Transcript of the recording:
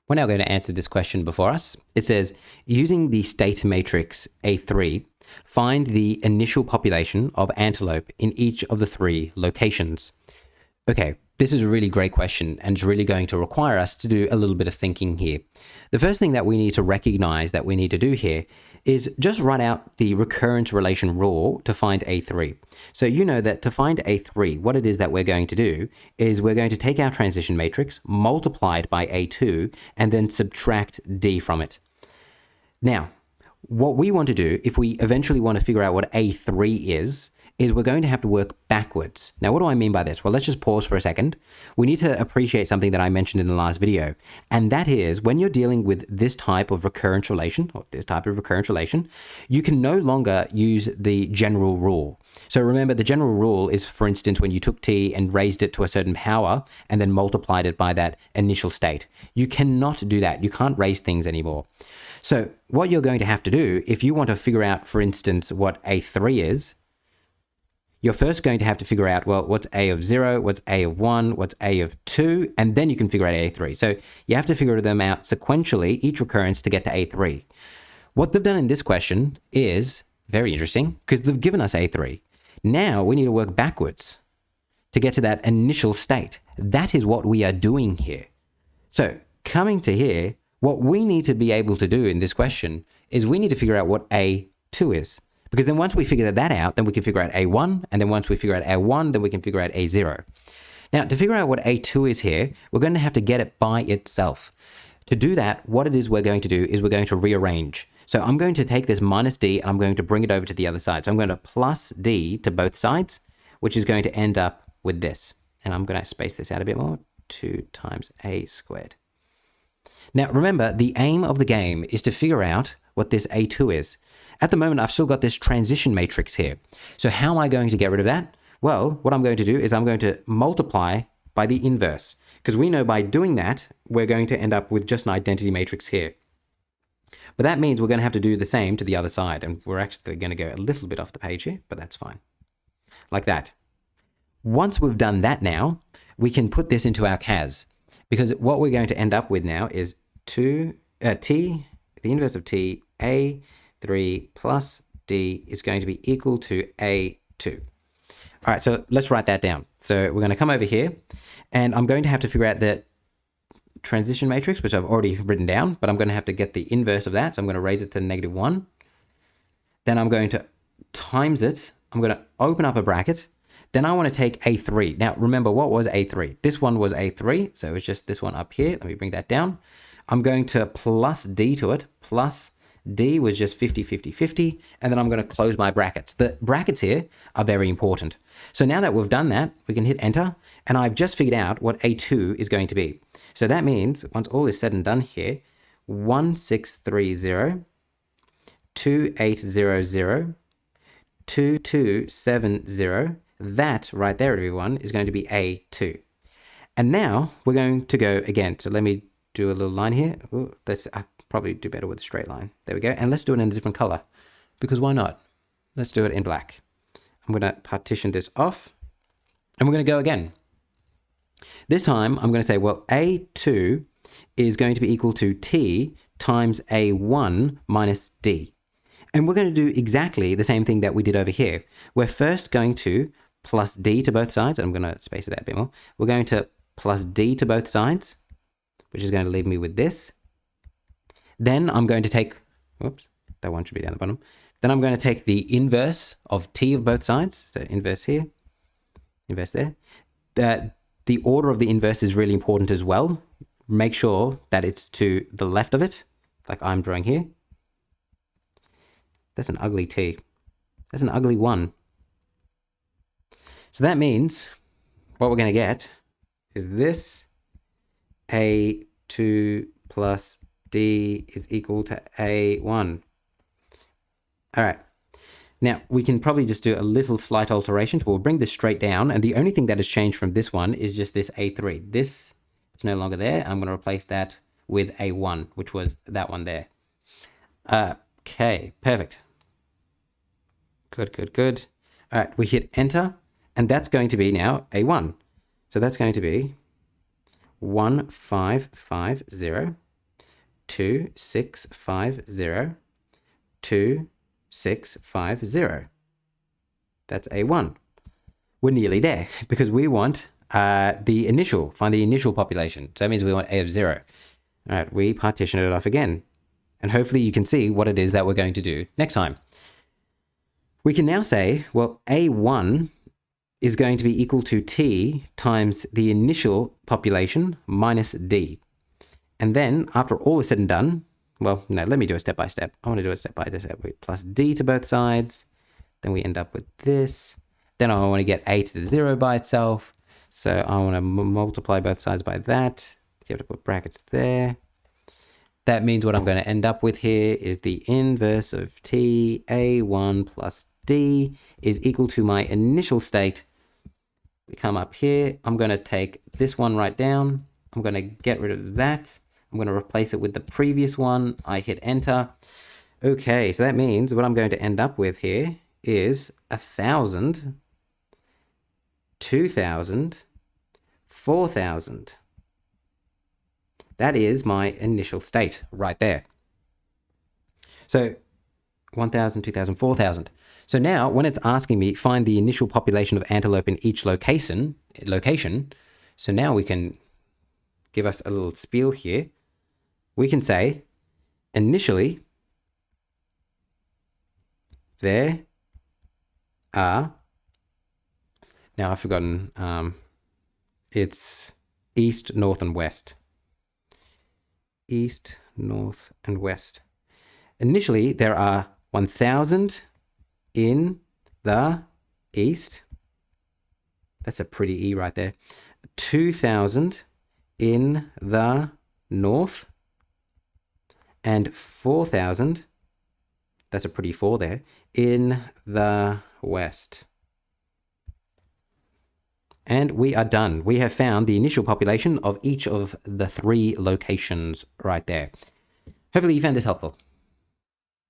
We're now going to answer this question before us. It says, using the state matrix A3, find the initial population of antelope in each of the 3 locations. Okay, this is a really great question, and it's really going to require us to do a little bit of thinking here. The first thing that we need to recognize that we need to do here is just write out the recurrence relation rule to find A3. So you know that to find A3, what it is that we're going to do is we're going to take our transition matrix, multiply it by A2, and then subtract D from it. Now, what we want to do, if we eventually want to figure out what A3 is we're going to have to work backwards. Now, what do I mean by this? Well, let's just pause for a second. We need to appreciate something that I mentioned in the last video, and that is when you're dealing with this type of recurrence relation, you can no longer use the general rule. So remember, the general rule is, for instance, when you took t and raised it to a certain power and then multiplied it by that initial state. You cannot do that. You can't raise things anymore. So what you're going to have to do, if you want to figure out, for instance, what A3 is, you're first going to have to figure out, well, what's A of 0, what's A of 1, what's A of 2, and then you can figure out A3. So you have to figure them out sequentially, each recurrence, to get to A3. What they've done in this question is very interesting, because they've given us A3. Now we need to work backwards to get to that initial state. That is what we are doing here. So coming to here, what we need to be able to do in this question is we need to figure out what A2 is. Because then once we figure that out, then we can figure out A1, and then once we figure out A1, then we can figure out A0. Now, to figure out what A2 is here, we're going to have to get it by itself. To do that, what it is we're going to do is we're going to rearrange. So I'm going to take this minus D and I'm going to bring it over to the other side. So I'm going to plus D to both sides, which is going to end up with this. And I'm going to space this out a bit more, 2 times A squared. Now, remember, the aim of the game is to figure out what this A2 is. At the moment, I've still got this transition matrix here. So how am I going to get rid of that? Well, what I'm going to do is I'm going to multiply by the inverse, because we know by doing that, we're going to end up with just an identity matrix here. But that means we're going to have to do the same to the other side, and we're actually going to go a little bit off the page here, but that's fine. Like that. Once we've done that now, we can put this into our CAS, because what we're going to end up with now is t, the inverse of t, A3 plus D is going to be equal to A2. All right, so let's write that down. So we're going to come over here, and I'm going to have to figure out the transition matrix, which I've already written down, but I'm going to have to get the inverse of that. So I'm going to raise it to -1. Then I'm going to times it. I'm going to open up a bracket. Then I want to take A3. Now, remember, what was A3? This one was A3, so it's just this one up here. Let me bring that down. I'm going to plus D to it, plus D was just 50, 50, 50, and then I'm going to close my brackets. The brackets here are very important. So now that we've done that, we can hit enter, and I've just figured out what A2 is going to be. So that means, once all is said and done here, 1630, 2800, 2270, that right there, everyone, is going to be A2. And now we're going to go again. So let me do a little line here. Ooh, I probably do better with a straight line. There we go. And let's do it in a different color, because why not? Let's do it in black. I'm going to partition this off, and we're going to go again. This time I'm going to say, well, A2 is going to be equal to T times A1 minus D. And we're going to do exactly the same thing that we did over here. We're first going to plus D to both sides. I'm going to space it out a bit more. We're going to plus D to both sides, which is going to leave me with this. Then I'm going to take, whoops, that one should be down the bottom. Then I'm going to take the inverse of T of both sides. So inverse here, inverse there. The order of the inverse is really important as well. Make sure that it's to the left of it, like I'm drawing here. That's an ugly T. That's an ugly 1. So that means what we're going to get is this A2 plus D is equal to A1. All right. Now, we can probably just do a little slight alteration. So we'll bring this straight down. And the only thing that has changed from this one is just this A3. This is no longer there. I'm going to replace that with A1, which was that one there. Okay, perfect. Good, good, good. All right, we hit enter. And that's going to be now A1. So that's going to be 1550, 2650, 2650. That's A1. We're nearly there because we want find the initial population. So that means we want A of 0. All right, we partition it off again. And hopefully you can see what it is that we're going to do next time. We can now say, well, A1 is going to be equal to T times the initial population minus D. And then after all is said and done, well, no, let me do it step by step. I want to do it step by step. Plus D to both sides. Then we end up with this. Then I want to get A to the 0 by itself. So I want to multiply both sides by that. You have to put brackets there. That means what I'm going to end up with here is the inverse of T, A1 plus D is equal to my initial state. We come up here. I'm going to take this one right down. I'm going to get rid of that. I'm going to replace it with the previous one. I hit enter. Okay, so that means what I'm going to end up with here is 1,000, 2,000, 4,000. That is my initial state right there. So 1,000, 2,000, 4,000. So now when it's asking me find the initial population of antelope in each location, so now we can give us a little spiel here. We can say initially there are, now I've forgotten, it's east, north, and west. East, north, and west. Initially, there are 1,000 in the east. That's a pretty E right there. 2,000 in the north. And 4,000, that's a pretty 4 there, in the west. And we are done. We have found the initial population of each of the 3 locations right there. Hopefully you found this helpful.